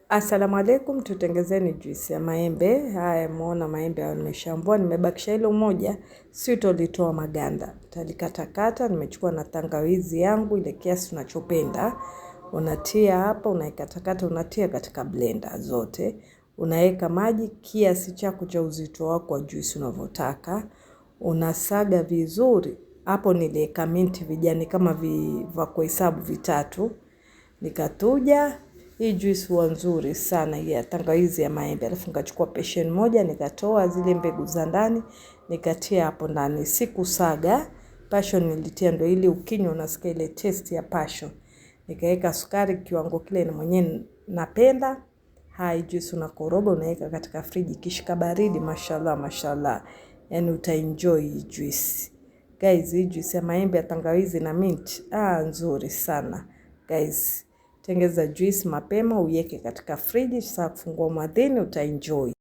Asalamu alaikum, tutengezeni juisi ya maembe. Haya, muona maembe yameshambua, nimebakisha hilo moja, sitolitoa maganda. Talikata, nimechukua na tangawizi yangu ile kiasi tunachopenda. Unatia hapa, unaikatakata, unatia katika blender zote. Unaweka maji kiasi chako cha uzito wako wa juisi unavyotaka. Unasaga vizuri. Hapo niliweka minti vijani kama vya kuhesabu 3. Nikatuja. Hii juice huwa nzuri sana ya tangawizi ya maembe. Alafu nikachukua passion moja, nikatoa zile mbegu za ndani, nikatia hapo ndani. Sikusaga, passion nilitia ndio ili ukinywa unasikia ile taste ya passion. Nikaweka sukari kiwango kile na mwenyewe napenda. Hii juice unakoroga, unaweka katika friji kishika baridi, mashallah mashallah. Yani utaenjoy hii juice. Guys, hii juice ya maembe ya tangawizi na mint, nzuri sana. Guys, tengeza juice mapema, uiweke katika friji, sasa kufungua mwadhini utaenjoy.